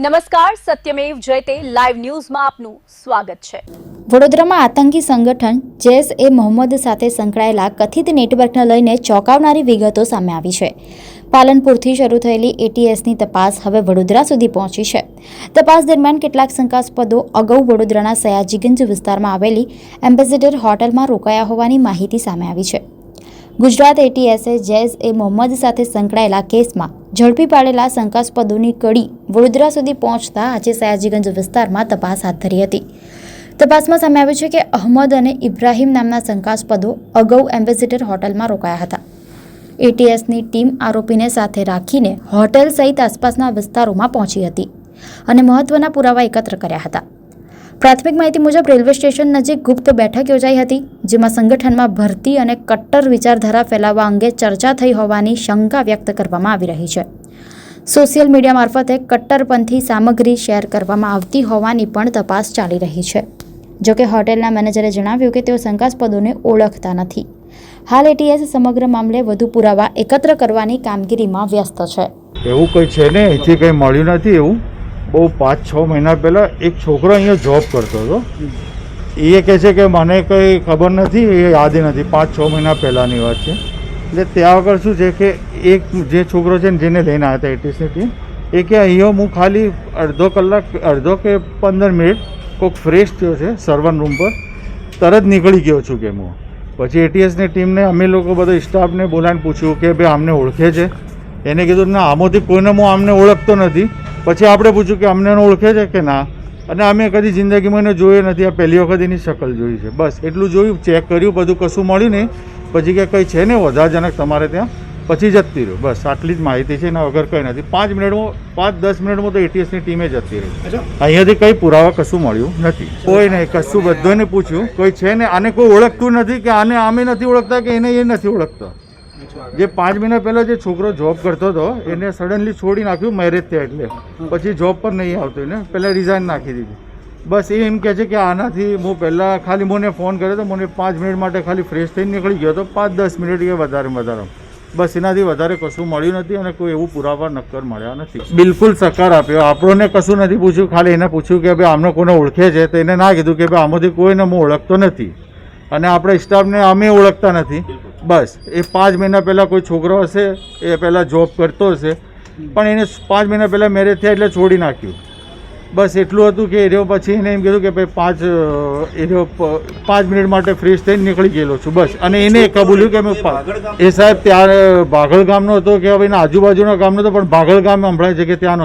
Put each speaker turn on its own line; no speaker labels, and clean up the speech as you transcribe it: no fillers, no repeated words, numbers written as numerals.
નમસ્કાર, સત્યમેવ જયતે લાઈવ ન્યૂઝમાં આપનું સ્વાગત છે।
વડોદરામાં આતંકી સંગઠન જૈશ-એ-મોહમ્મદ સાથે સંકળાયેલા કથિત નેટવર્કને લઈને ચોંકાવનારી વિગતો સામે આવી છે। પાલનપુરથી શરૂ થયેલી એટીએસની તપાસ હવે વડોદરા સુધી પહોંચી છે। તપાસ દરમિયાન કેટલાક શંકાસ્પદો અગાઉ વડોદરાના સયાજીગંજ વિસ્તારમાં આવેલી એમ્બેસેડર હોટલમાં રોકાયા હોવાની માહિતી સામે આવી છે। ગુજરાત એટીએસે જૈશ-એ-મોહમ્મદ સાથે સંકળાયેલા કેસમાં ઝડપી પાડેલા શંકાસ્પદોની કડી વડોદરા સુધી પહોંચતા આજે સયાજીગંજ વિસ્તારમાં તપાસ હાથ ધરી હતી। તપાસમાં સામે આવ્યું છે કે અહમદ અને ઇબ્રાહિમ નામના શંકાસ્પદો અગાઉ એમ્બેસેડર હોટલમાં રોકાયા હતા। એટીએસની ટીમ આરોપીને સાથે રાખીને હોટેલ સહિત આસપાસના વિસ્તારોમાં પહોંચી હતી અને મહત્વના પુરાવા એકત્ર કર્યા હતા। પ્રાથમિક માહિતી મુજબ રેલવે સ્ટેશન નજીક ગુપ્ત બેઠક યોજાઈ હતી, જેમાં સંગઠનમાં ભરતી અને કટ્ટર વિચારધારા ફેલાવવા અંગે ચર્ચા થઈ હોવાની શંકા વ્યક્ત કરવામાં આવી રહી છે। સોશિયલ મીડિયા મારફતે કટ્ટરપંથી સામગ્રી શેર કરવામાં આવતી હોવાની પણ તપાસ ચાલી રહી છે। જોકે હોટેલના મેનેજરે જણાવ્યું કે તેઓ શંકાસ્પદોને ઓળખતા નથી। હાલ એટીએસ સમગ્ર મામલે વધુ પુરાવા એકત્ર કરવાની કામગીરીમાં વ્યસ્ત છે।
એવું કંઈ છે ને, અહીંથી કંઈ મળ્યું નથી। એવું બહુ 5-6 મહિના પહેલાં એક છોકરો અહીંયા જોબ કરતો હતો। એ કહે છે કે મને કંઈ ખબર નથી, એ યાદ નથી, 5-6 મહિના પહેલાંની વાત છે। એટલે ત્યાં આગળ શું છે કે એક જે છોકરો છે ને જેને લઈને આવ્યા હતા એટીએસની ટીમ, એ કે અહીંયા હું ખાલી અડધો કે 15 મિનિટ કોઈક ફ્રેશ થયો છે સર્વર રૂમ પર, તરત નીકળી ગયો છું કે હું। પછી એટીએસની ટીમને અમે લોકો બધા સ્ટાફને બોલાવીને પૂછ્યું કે ભાઈ આમને ઓળખે છે? એને કીધું ના, આમાંથી કોઈને હું આમને ઓળખતો નથી। પછી આપણે પૂછ્યું કે અમને ઓળખે છે કે ના, અને અમે કદી જિંદગીમાં એને જોયો નથી, આ પહેલી વખત એની શકલ જોઈ છે, બસ એટલું જોયું, ચેક કર્યું, બધું કશું મળ્યું નહીં। પછી કે કંઈ છે ને વધારજનક તમારે ત્યાં, પછી જતી રહ્યું, બસ આટલી જ માહિતી છે, એના વગર કંઈ નથી। 5-10 મિનિટમાં તો એટીએસની ટીમે જતી રહી। અહીંયાથી કંઈ પુરાવા કશું મળ્યું નથી, કોઈ નહીં, કશું બધાને પૂછ્યું, કોઈ છે ને, આને કોઈ ઓળખતું નથી કે આને અમે નથી ઓળખતા કે એને એ નથી ઓળખતા। જે 5 મહિના પહેલાં જે છોકરો જોબ કરતો હતો એને સડનલી છોડી નાખ્યું મેરેજ થયા એટલે, પછી જોબ પર નહીં આવતો, એને પહેલાં રિઝાઇન નાખી દીધી। બસ એ એમ કહે છે કે આનાથી હું પહેલાં ખાલી મને ફોન કર્યો તો, મને 5 મિનિટ માટે ખાલી ફ્રેશ થઈને નીકળી ગયો હતો, 5-10 મિનિટ કે વધારે, બસ એનાથી વધારે કશું મળ્યું નથી અને કોઈ એવું પુરાવા નક્કર મળ્યા નથી। બિલકુલ સકાર આપ્યો, આપણને કશું નથી પૂછ્યું, ખાલી એને પૂછ્યું કે ભાઈ આમને કોને ઓળખે છે, તો એને ના કીધું કે ભાઈ આમાંથી કોઈને હું ઓળખતો નથી અને આપણે સ્ટાફને અમે ઓળખતા નથી। બસ એ 5 મહિના પહેલાં કોઈ છોકરો હશે, એ પહેલાં જોબ કરતો હશે, પણ એને 5 મહિના પહેલાં મેરેજ થયા એટલે છોડી નાખ્યું, બસ એટલું હતું કે એ પછી એને એમ કીધું કે ભાઈ 5 મિનિટ માટે ફ્રેશ થઈને નીકળી ગયેલો છું, બસ। અને એને કબૂલ્યું કે એ સાહેબ ત્યાં ભાગળ ગામનો હતો કે હવે એના આજુબાજુના ગામનો હતો, પણ ભાગળ ગામ સંભળાય છે કે ત્યાંનો છે।